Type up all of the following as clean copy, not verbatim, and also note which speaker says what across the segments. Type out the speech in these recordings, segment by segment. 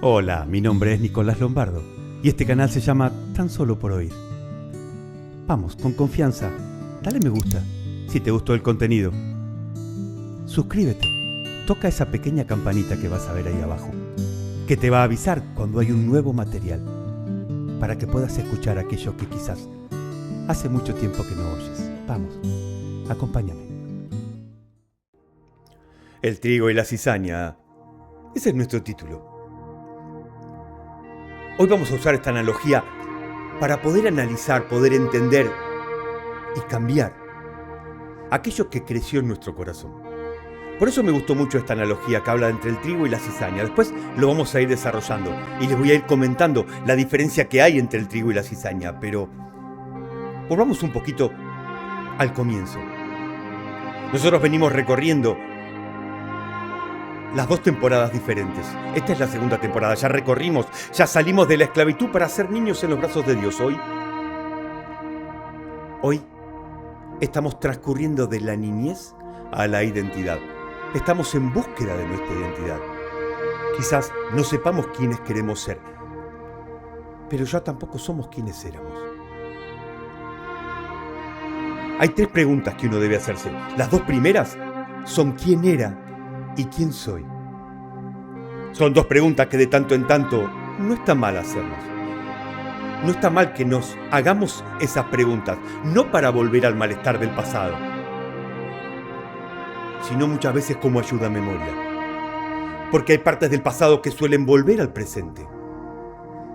Speaker 1: Hola, mi nombre es Nicolás Lombardo y este canal se llama Tan Solo por Oír. Vamos, con confianza, dale me gusta si te gustó el contenido. Suscríbete, toca esa pequeña campanita que vas a ver ahí abajo, que te va a avisar cuando hay un nuevo material, para que puedas escuchar aquello que quizás hace mucho tiempo que no oyes. Vamos, acompáñame. El trigo y la cizaña, ese es nuestro título. Hoy vamos a usar esta analogía para poder analizar, poder entender y cambiar aquello que creció en nuestro corazón. Por eso me gustó mucho esta analogía que habla entre el trigo y la cizaña. Después lo vamos a ir desarrollando y les voy a ir comentando la diferencia que hay entre el trigo y la cizaña. Pero volvamos un poquito al comienzo. Nosotros venimos recorriendo las 2 temporadas diferentes. Esta es la segunda temporada. Ya recorrimos, ya salimos de la esclavitud para ser niños en los brazos de Dios. Hoy estamos transcurriendo de la niñez a la identidad. Estamos en búsqueda de nuestra identidad. Quizás no sepamos quiénes queremos ser, pero ya tampoco somos quienes éramos. Hay 3 preguntas que uno debe hacerse. Las 2 primeras son quién era y quién soy. Son 2 preguntas que de tanto en tanto no está mal hacernos. No está mal que nos hagamos esas preguntas, no para volver al malestar del pasado, sino muchas veces como ayuda a memoria. Porque hay partes del pasado que suelen volver al presente,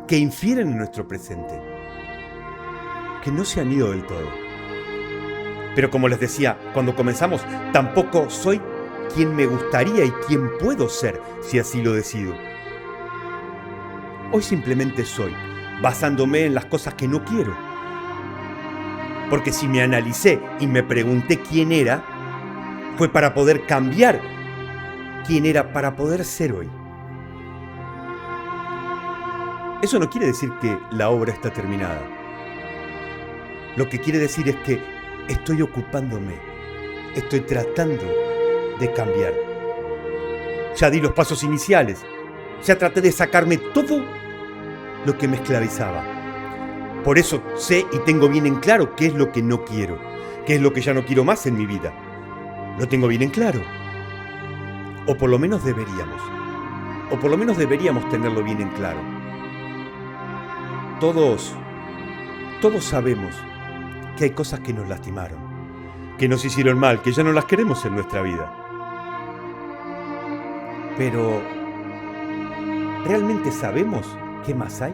Speaker 1: que infieren en nuestro presente, que no se han ido del todo. Pero como les decía cuando comenzamos, tampoco soy quien me gustaría y quien puedo ser si así lo decido. Hoy simplemente soy, basándome en las cosas que no quiero. Porque si me analicé y me pregunté quién era, fue para poder cambiar quién era para poder ser hoy. Eso no quiere decir que la obra está terminada. Lo que quiere decir es que estoy ocupándome, estoy tratando de cambiar. Ya di los pasos iniciales, ya traté de sacarme todo lo que me esclavizaba. Por eso sé y tengo bien en claro qué es lo que no quiero, qué es lo que ya no quiero más en mi vida. Lo tengo bien en claro. O por lo menos deberíamos tenerlo bien en claro. Todos sabemos que hay cosas que nos lastimaron, que nos hicieron mal, que ya no las queremos en nuestra vida. Pero, ¿realmente sabemos qué más hay?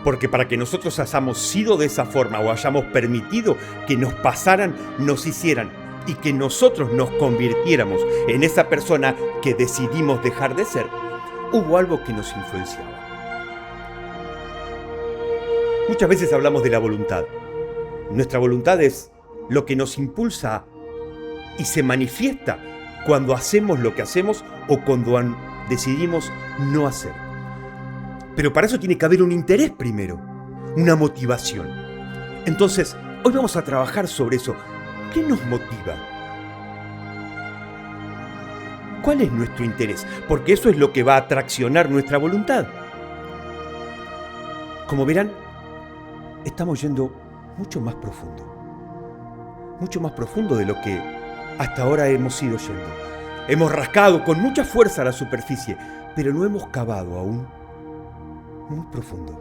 Speaker 1: Porque para que nosotros hayamos sido de esa forma o hayamos permitido que nos pasaran, nos hicieran y que nosotros nos convirtiéramos en esa persona que decidimos dejar de ser, hubo algo que nos influenciaba. Muchas veces hablamos de la voluntad. Nuestra voluntad es lo que nos impulsa y se manifiesta cuando hacemos lo que hacemos o cuando decidimos no hacer. Pero para eso tiene que haber un interés primero, una motivación. Entonces, hoy vamos a trabajar sobre eso. ¿Qué nos motiva? ¿Cuál es nuestro interés? Porque eso es lo que va a traccionar nuestra voluntad. Como verán, estamos yendo mucho más profundo de lo que hasta ahora hemos ido yendo. Hemos rascado con mucha fuerza la superficie, pero no hemos cavado aún muy profundo.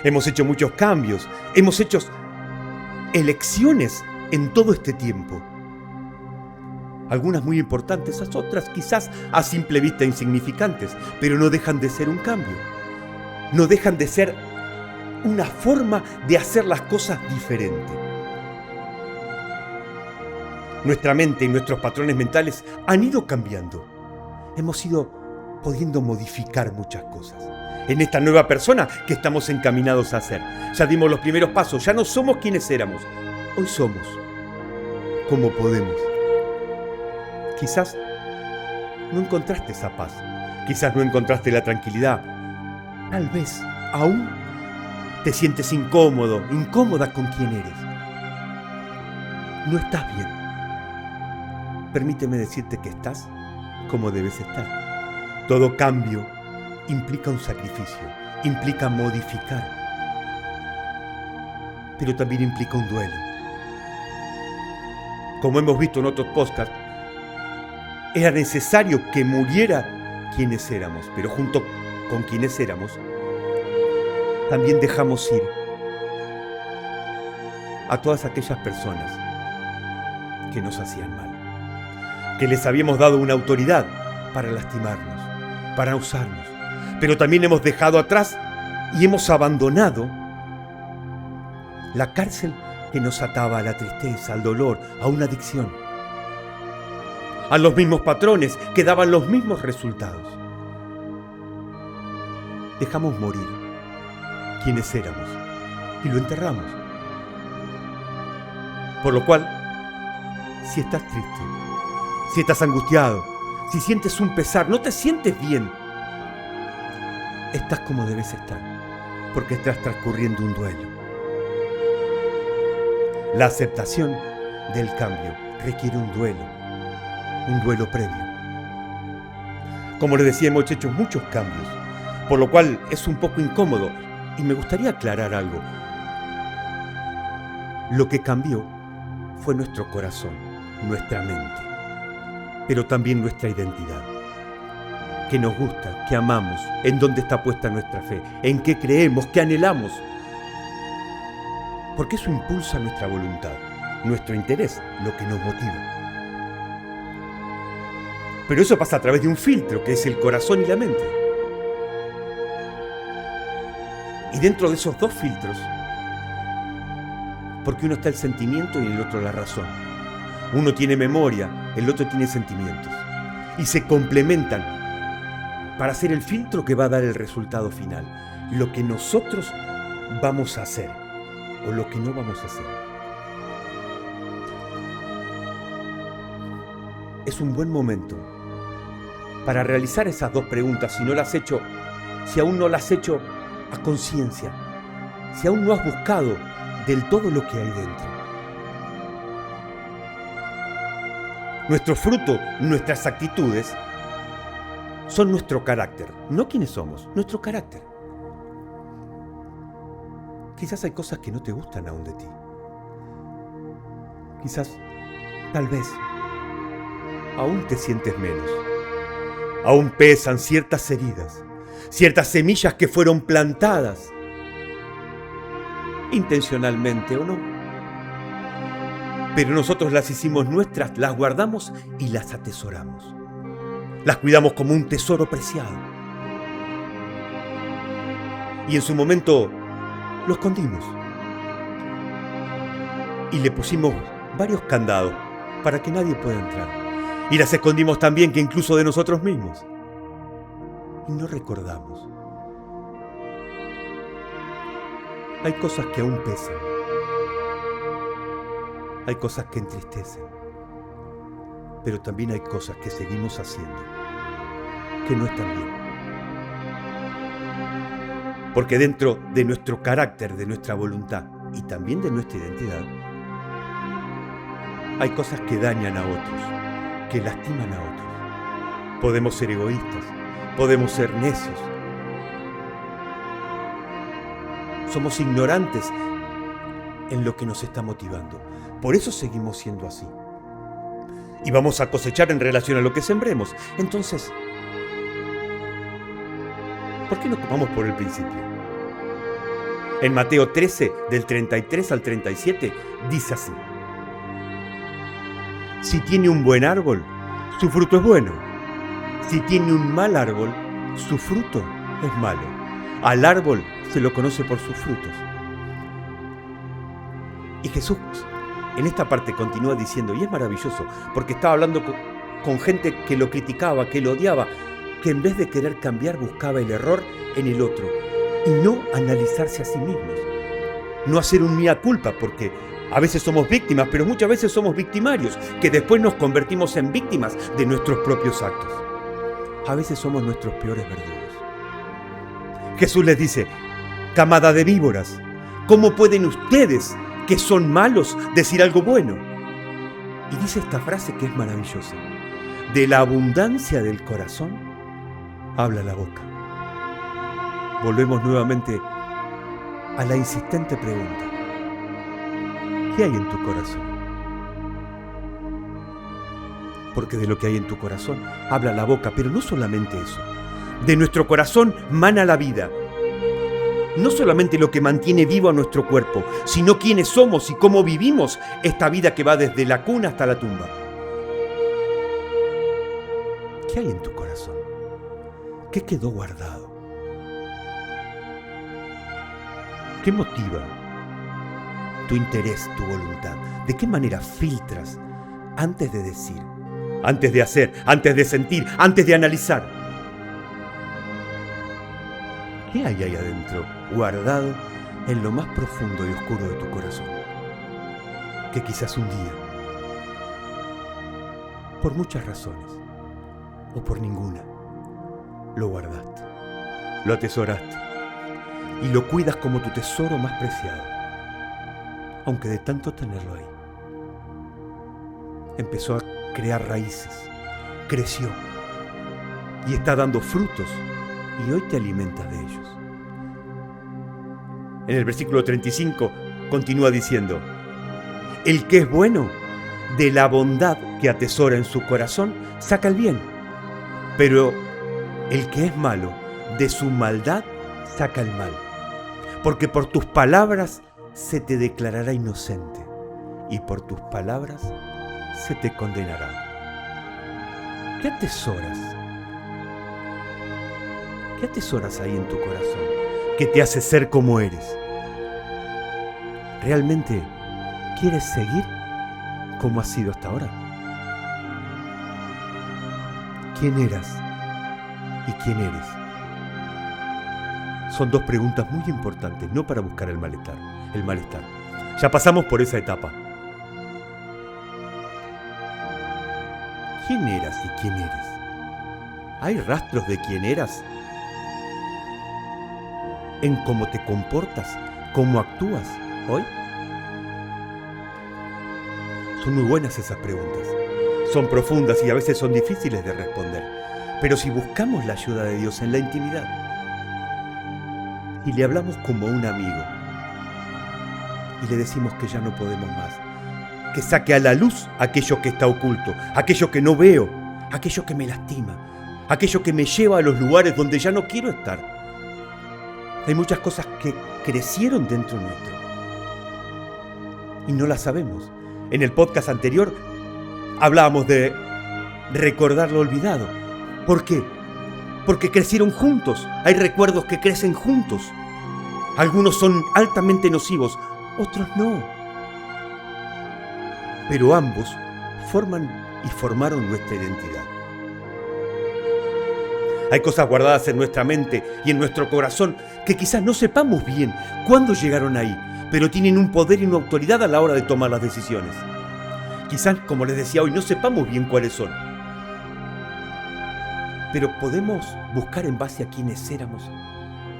Speaker 1: Hemos hecho muchos cambios, hemos hecho elecciones en todo este tiempo. Algunas muy importantes, otras quizás a simple vista insignificantes, pero no dejan de ser un cambio. No dejan de ser una forma de hacer las cosas diferente. Nuestra mente y nuestros patrones mentales han ido cambiando. Hemos ido pudiendo modificar muchas cosas en esta nueva persona que estamos encaminados a ser. Ya dimos los primeros pasos, ya no somos quienes éramos. Hoy somos como podemos. Quizás no encontraste esa paz, quizás no encontraste la tranquilidad. Tal vez aún te sientes incómodo, incómoda con quien eres. No estás bien. Permíteme decirte que estás como debes estar. Todo cambio implica un sacrificio, implica modificar, pero también implica un duelo. Como hemos visto en otros podcasts, era necesario que muriera quienes éramos, pero junto con quienes éramos, también dejamos ir a todas aquellas personas que nos hacían mal, que les habíamos dado una autoridad para lastimarnos, para usarnos, pero también hemos dejado atrás y hemos abandonado la cárcel que nos ataba a la tristeza, al dolor, a una adicción, a los mismos patrones que daban los mismos resultados. Dejamos morir quienes éramos y lo enterramos. Por lo cual, si estás triste, si estás angustiado, si sientes un pesar, no te sientes bien, estás como debes estar, porque estás transcurriendo un duelo. La aceptación del cambio requiere un duelo previo. Como les decía, hemos hecho muchos cambios, por lo cual es un poco incómodo y me gustaría aclarar algo. Lo que cambió fue nuestro corazón, nuestra mente, pero también nuestra identidad. ¿Qué nos gusta? ¿Qué amamos? ¿En dónde está puesta nuestra fe? ¿En qué creemos? ¿Qué anhelamos? Porque eso impulsa nuestra voluntad, nuestro interés, lo que nos motiva. Pero eso pasa a través de un filtro, que es el corazón y la mente. Y dentro de esos dos filtros, porque uno está el sentimiento y en el otro la razón. Uno tiene memoria, el otro tiene sentimientos. Y se complementan para hacer el filtro que va a dar el resultado final. Lo que nosotros vamos a hacer o lo que no vamos a hacer. Es un buen momento para realizar esas dos preguntas si aún no las has hecho a conciencia, si aún no has buscado del todo lo que hay dentro. Nuestro fruto, nuestras actitudes, son nuestro carácter, no quiénes somos, nuestro carácter. Quizás hay cosas que no te gustan aún de ti. Quizás, tal vez, aún te sientes menos. Aún pesan ciertas heridas, ciertas semillas que fueron plantadas, intencionalmente o no. Pero nosotros las hicimos nuestras, las guardamos y las atesoramos. Las cuidamos como un tesoro preciado. Y en su momento lo escondimos. Y le pusimos varios candados para que nadie pueda entrar. Y las escondimos también que incluso de nosotros mismos. Y no recordamos. Hay cosas que aún pesan. Hay cosas que entristecen. Pero también hay cosas que seguimos haciendo que no están bien. Porque dentro de nuestro carácter, de nuestra voluntad y también de nuestra identidad, hay cosas que dañan a otros, que lastiman a otros. Podemos ser egoístas, podemos ser necios. Somos ignorantes en lo que nos está motivando. Por eso seguimos siendo así. Y vamos a cosechar en relación a lo que sembremos. Entonces, ¿por qué no tomamos por el principio? En Mateo 13, del 33 al 37, dice así: si tiene un buen árbol, su fruto es bueno. Si tiene un mal árbol, su fruto es malo. Al árbol se lo conoce por sus frutos. Y Jesús en esta parte continúa diciendo, y es maravilloso, porque estaba hablando con gente que lo criticaba, que lo odiaba, que en vez de querer cambiar buscaba el error en el otro y no analizarse a sí mismos. No hacer un mea culpa, porque a veces somos víctimas, pero muchas veces somos victimarios, que después nos convertimos en víctimas de nuestros propios actos. A veces somos nuestros peores verdugos. Jesús les dice, camada de víboras, ¿cómo pueden ustedes, que son malos, decir algo bueno? Y dice esta frase que es maravillosa: de la abundancia del corazón habla la boca. Volvemos nuevamente a la insistente pregunta: ¿qué hay en tu corazón? Porque de lo que hay en tu corazón habla la boca, pero no solamente eso. De nuestro corazón mana la vida. No solamente lo que mantiene vivo a nuestro cuerpo, sino quiénes somos y cómo vivimos esta vida que va desde la cuna hasta la tumba. ¿Qué hay en tu corazón? ¿Qué quedó guardado? ¿Qué motiva tu interés, tu voluntad? ¿De qué manera filtras antes de decir, antes de hacer, antes de sentir, antes de analizar? ¿Qué hay ahí adentro, guardado en lo más profundo y oscuro de tu corazón? Que quizás un día, por muchas razones, o por ninguna, lo guardaste, lo atesoraste y lo cuidas como tu tesoro más preciado, aunque de tanto tenerlo ahí, empezó a crear raíces, creció y está dando frutos y hoy te alimentas de ellos. En el versículo 35 continúa diciendo: el que es bueno, de la bondad que atesora en su corazón, saca el bien, pero el que es malo, de su maldad saca el mal, porque por tus palabras se te declarará inocente y por tus palabras se te condenará. ¿Qué atesoras? ¿Qué atesoras ahí en tu corazón que te hace ser como eres? ¿Realmente quieres seguir como has sido hasta ahora? ¿Quién eras y quién eres? Son dos preguntas muy importantes, no para buscar el malestar. Ya pasamos por esa etapa. ¿Quién eras y quién eres? ¿Hay rastros de quién eras en cómo te comportas, cómo actúas hoy? Son muy buenas esas preguntas. Son profundas y a veces son difíciles de responder. Pero si buscamos la ayuda de Dios en la intimidad y le hablamos como a un amigo y le decimos que ya no podemos más, que saque a la luz aquello que está oculto, aquello que no veo, aquello que me lastima, aquello que me lleva a los lugares donde ya no quiero estar. Hay muchas cosas que crecieron dentro nuestro y no las sabemos. En el podcast anterior hablábamos de recordar lo olvidado. ¿Por qué? Porque crecieron juntos. Hay recuerdos que crecen juntos. Algunos son altamente nocivos, otros no. Pero ambos forman y formaron nuestra identidad. Hay cosas guardadas en nuestra mente y en nuestro corazón que quizás no sepamos bien cuándo llegaron ahí, pero tienen un poder y una autoridad a la hora de tomar las decisiones. Quizás, como les decía hoy, no sepamos bien cuáles son, pero podemos buscar en base a quiénes éramos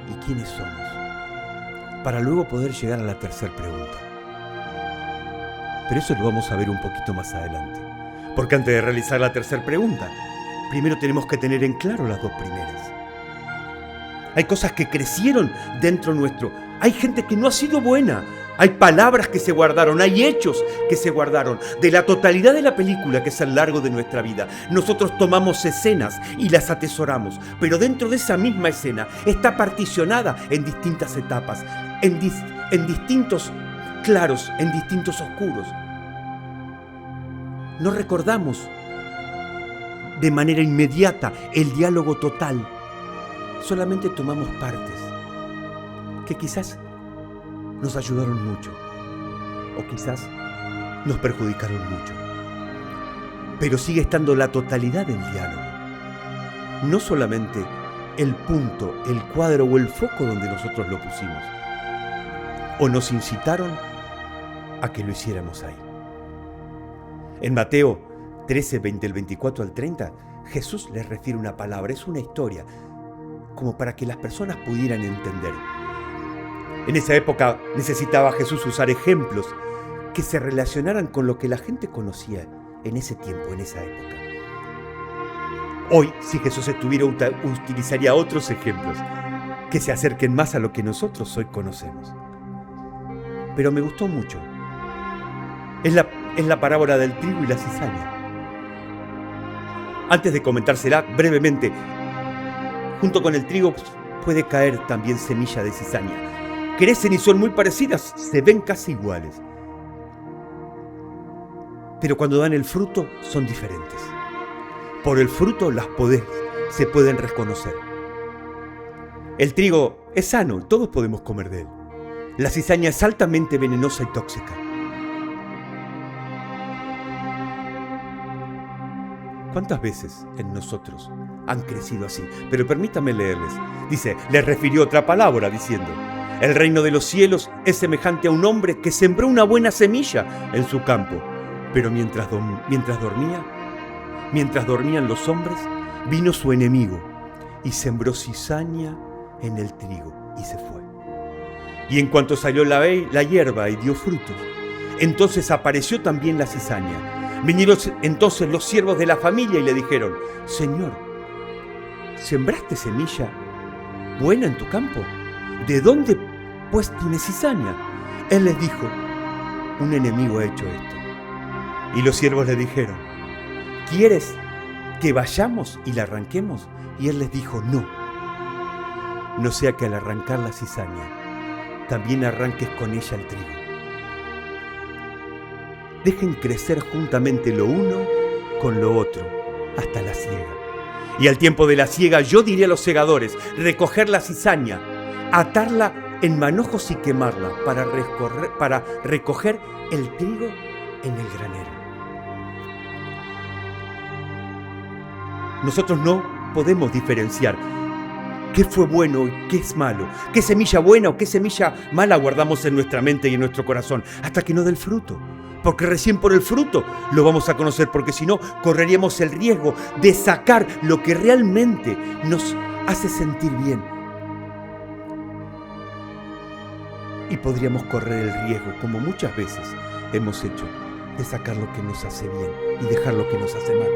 Speaker 1: y quiénes somos, para luego poder llegar a la tercera pregunta. Pero eso lo vamos a ver un poquito más adelante, porque antes de realizar la tercera pregunta, primero tenemos que tener en claro las dos primeras. Hay cosas que crecieron dentro nuestro. Hay gente que no ha sido buena. Hay palabras que se guardaron. Hay hechos que se guardaron. De la totalidad de la película que es a lo largo de nuestra vida, nosotros tomamos escenas y las atesoramos. Pero dentro de esa misma escena está particionada en distintas etapas, en distintos claros, en distintos oscuros. No recordamos de manera inmediata el diálogo total. Solamente tomamos partes que quizás nos ayudaron mucho o quizás nos perjudicaron mucho. Pero sigue estando la totalidad del diálogo. No solamente el punto, el cuadro o el foco donde nosotros lo pusimos. O nos incitaron a que lo hiciéramos ahí. En Mateo 13, 20, el 24 al 30, Jesús les refiere una palabra, es una historia, como para que las personas pudieran entender. En esa época necesitaba Jesús usar ejemplos que se relacionaran con lo que la gente conocía en ese tiempo, en esa época. Hoy, si Jesús estuviera, utilizaría otros ejemplos que se acerquen más a lo que nosotros hoy conocemos. Pero me gustó mucho. Es la parábola del trigo y la cizaña. Antes de comentársela brevemente, junto con el trigo puede caer también semilla de cizaña. Crecen y son muy parecidas, se ven casi iguales. Pero cuando dan el fruto son diferentes. Por el fruto se pueden reconocer. El trigo es sano, todos podemos comer de él. La cizaña es altamente venenosa y tóxica. ¿Cuántas veces en nosotros han crecido así? Pero permítanme leerles. Dice, les refirió otra palabra diciendo, el reino de los cielos es semejante a un hombre que sembró una buena semilla en su campo. Pero mientras dormían los hombres, vino su enemigo y sembró cizaña en el trigo y se fue. Y en cuanto salió la hierba y dio frutos, entonces apareció también la cizaña. Vinieron entonces los siervos de la familia y le dijeron, Señor, ¿sembraste semilla buena en tu campo? ¿De dónde pues tiene cizaña? Él les dijo, un enemigo ha hecho esto. Y los siervos le dijeron, ¿quieres que vayamos y la arranquemos? Y él les dijo, no sea que al arrancar la cizaña, también arranques con ella el trigo. Dejen crecer juntamente lo uno con lo otro hasta la siega. Y al tiempo de la siega yo diré a los segadores, recoger la cizaña, atarla en manojos y quemarla para recoger el trigo en el granero. Nosotros no podemos diferenciar qué fue bueno y qué es malo, qué semilla buena o qué semilla mala guardamos en nuestra mente y en nuestro corazón, hasta que no dé el fruto. Porque recién por el fruto lo vamos a conocer, porque si no, correríamos el riesgo de sacar lo que realmente nos hace sentir bien. Y podríamos correr el riesgo, como muchas veces hemos hecho, de sacar lo que nos hace bien y dejar lo que nos hace mal.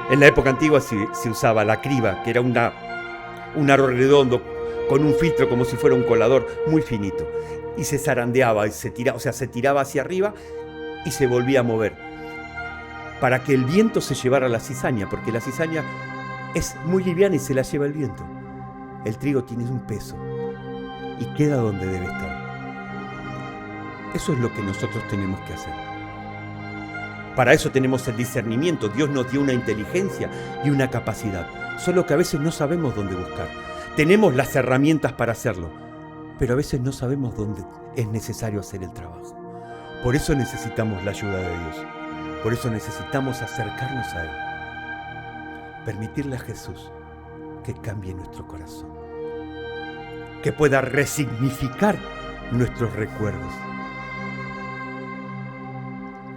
Speaker 1: En la época antigua se usaba la criba, que era un aro redondo con un filtro como si fuera un colador muy finito. Y se zarandeaba, y se tiraba hacia arriba y se volvía a mover. Para que el viento se llevara la cizaña, porque la cizaña es muy liviana y se la lleva el viento. El trigo tiene un peso y queda donde debe estar. Eso es lo que nosotros tenemos que hacer. Para eso tenemos el discernimiento. Dios nos dio una inteligencia y una capacidad. Solo que a veces no sabemos dónde buscar. Tenemos las herramientas para hacerlo, pero a veces no sabemos dónde es necesario hacer el trabajo. Por eso necesitamos la ayuda de Dios. Por eso necesitamos acercarnos a Él. Permitirle a Jesús que cambie nuestro corazón. Que pueda resignificar nuestros recuerdos.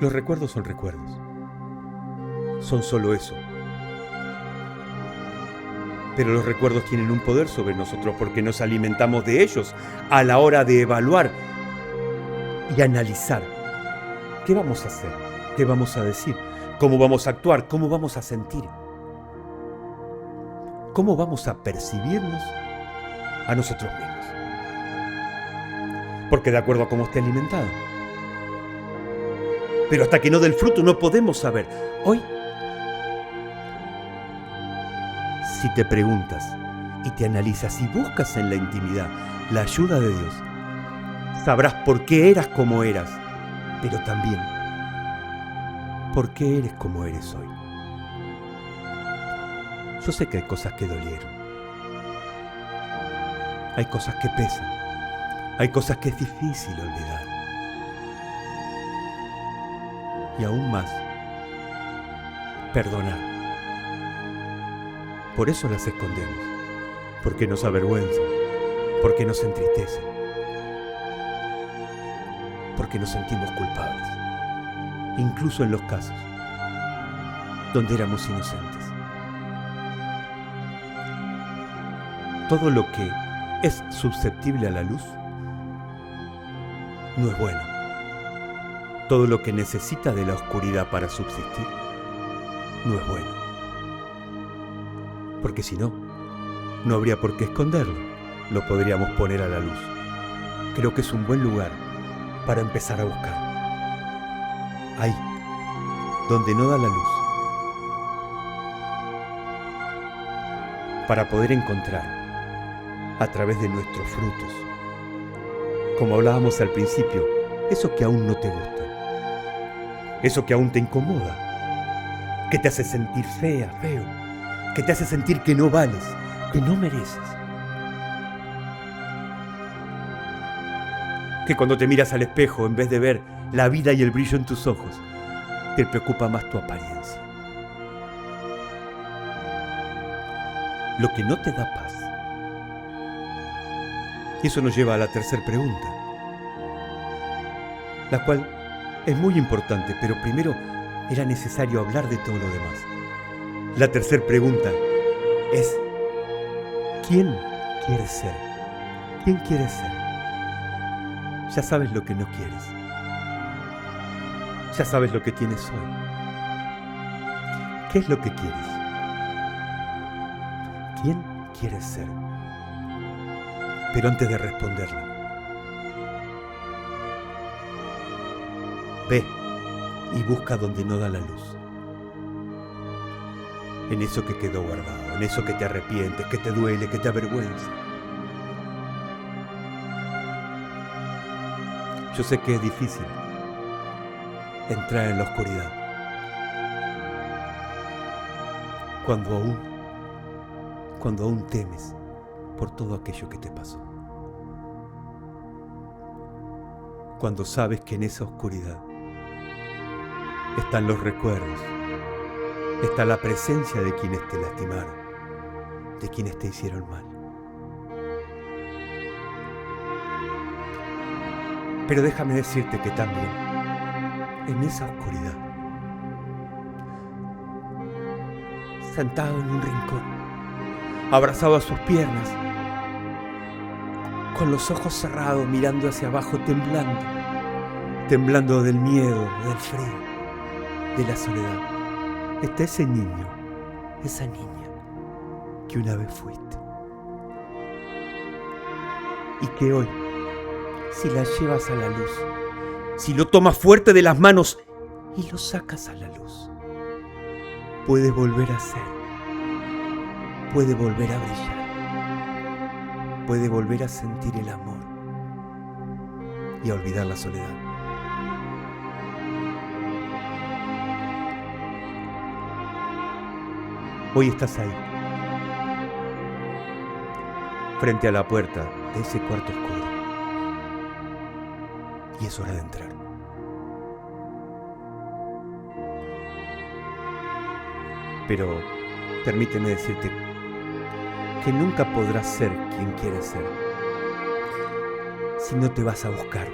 Speaker 1: Los recuerdos son recuerdos. Son solo eso. Pero los recuerdos tienen un poder sobre nosotros porque nos alimentamos de ellos a la hora de evaluar y analizar. ¿Qué vamos a hacer? ¿Qué vamos a decir? ¿Cómo vamos a actuar? ¿Cómo vamos a sentir? ¿Cómo vamos a percibirnos a nosotros mismos? Porque de acuerdo a cómo esté alimentado. Pero hasta que no dé el fruto no podemos saber. Hoy, si te preguntas y te analizas y buscas en la intimidad la ayuda de Dios, sabrás por qué eras como eras, pero también por qué eres como eres hoy. Yo sé que hay cosas que dolieron, hay cosas que pesan, hay cosas que es difícil olvidar. Y aún más, perdonar. Por eso las escondemos, porque nos avergüenzan, porque nos entristecen, porque nos sentimos culpables, incluso en los casos donde éramos inocentes. Todo lo que es susceptible a la luz no es bueno. Todo lo que necesita de la oscuridad para subsistir no es bueno. Porque si no, no habría por qué esconderlo. Lo podríamos poner a la luz. Creo que es un buen lugar para empezar a buscar. Ahí, donde no da la luz. Para poder encontrar, a través de nuestros frutos, como hablábamos al principio, eso que aún no te gusta, eso que aún te incomoda, que te hace sentir fea, feo, que te hace sentir que no vales, que no mereces. Que cuando te miras al espejo, en vez de ver la vida y el brillo en tus ojos, te preocupa más tu apariencia. Lo que no te da paz. Y eso nos lleva a la tercera pregunta, la cual es muy importante, pero primero era necesario hablar de todo lo demás. La tercera pregunta es, ¿quién quieres ser? ¿Quién quieres ser? Ya sabes lo que no quieres. Ya sabes lo que tienes hoy. ¿Qué es lo que quieres? ¿Quién quieres ser? Pero antes de responderla, ve y busca donde no da la luz. En eso que quedó guardado, en eso que te arrepientes, que te duele, que te avergüenza. Yo sé que es difícil entrar en la oscuridad cuando aún temes por todo aquello que te pasó. Cuando sabes que en esa oscuridad están los recuerdos, está la presencia de quienes te lastimaron, de quienes te hicieron mal. Pero déjame decirte que también, en esa oscuridad, sentado en un rincón, abrazado a sus piernas, con los ojos cerrados, mirando hacia abajo, temblando del miedo, del frío, de la soledad, está ese niño, esa niña que una vez fuiste y que hoy, si la llevas a la luz, si lo tomas fuerte de las manos y lo sacas a la luz, puede volver a ser, puede volver a brillar, puede volver a sentir el amor y a olvidar la soledad. Hoy estás ahí, frente a la puerta de ese cuarto oscuro. Y es hora de entrar. Pero permíteme decirte que nunca podrás ser quien quieres ser si no te vas a buscar.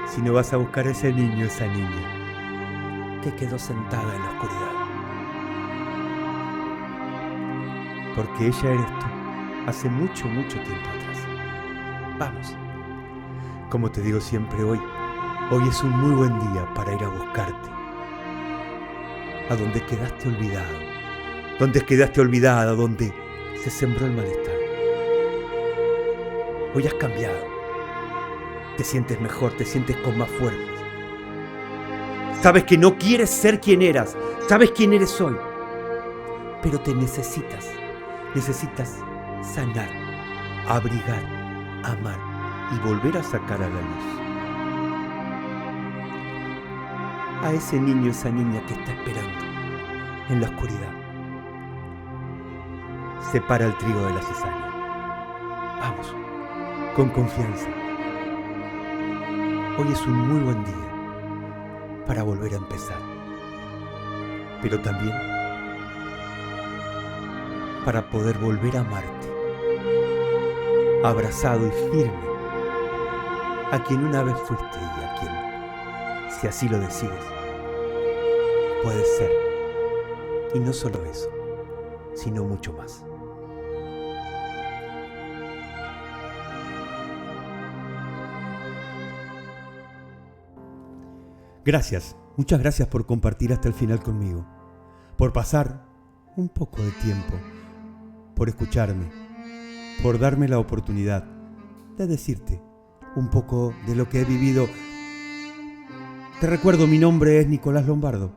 Speaker 1: Si no vas a buscar a ese niño, esa niña que quedó sentada en la oscuridad. Porque ella eres tú, hace mucho, mucho tiempo atrás. Vamos. Como te digo siempre, hoy es un muy buen día para ir a buscarte. A donde quedaste olvidada, donde se sembró el malestar. Hoy has cambiado. Te sientes mejor, te sientes con más fuerzas. Sabes que no quieres ser quien eras, sabes quién eres hoy. Pero te necesitas sanar, abrigar, amar y volver a sacar a la luz a ese niño, esa niña que está esperando en la oscuridad. Separa el trigo de la cizaña. Vamos, con confianza. Hoy es un muy buen día para volver a empezar, pero también para poder volver a amarte, abrazado y firme, a quien una vez fuiste y a quien, si así lo decides, puedes ser. Y no solo eso, sino mucho más. Gracias, muchas gracias por compartir hasta el final conmigo. por pasar un poco de tiempo, por escucharme, por darme la oportunidad de decirte un poco de lo que he vivido. Te recuerdo, mi nombre es Nicolás Lombardo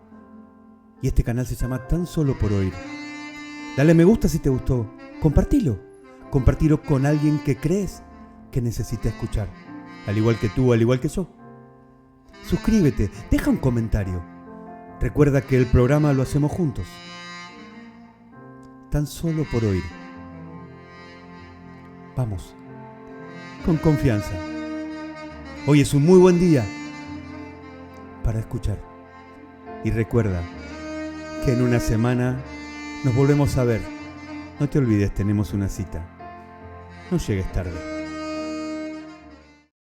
Speaker 1: y este canal se llama Tan Solo por Oír. Dale me gusta si te gustó, compartilo con alguien que crees que necesita escuchar, al igual que tú, al igual que yo. Suscríbete, deja un comentario. Recuerda que el programa lo hacemos juntos. Tan Solo por Oír. Vamos, con confianza. Hoy es un muy buen día para escuchar. Y recuerda que en una semana nos volvemos a ver. No te olvides, tenemos una cita. No llegues tarde.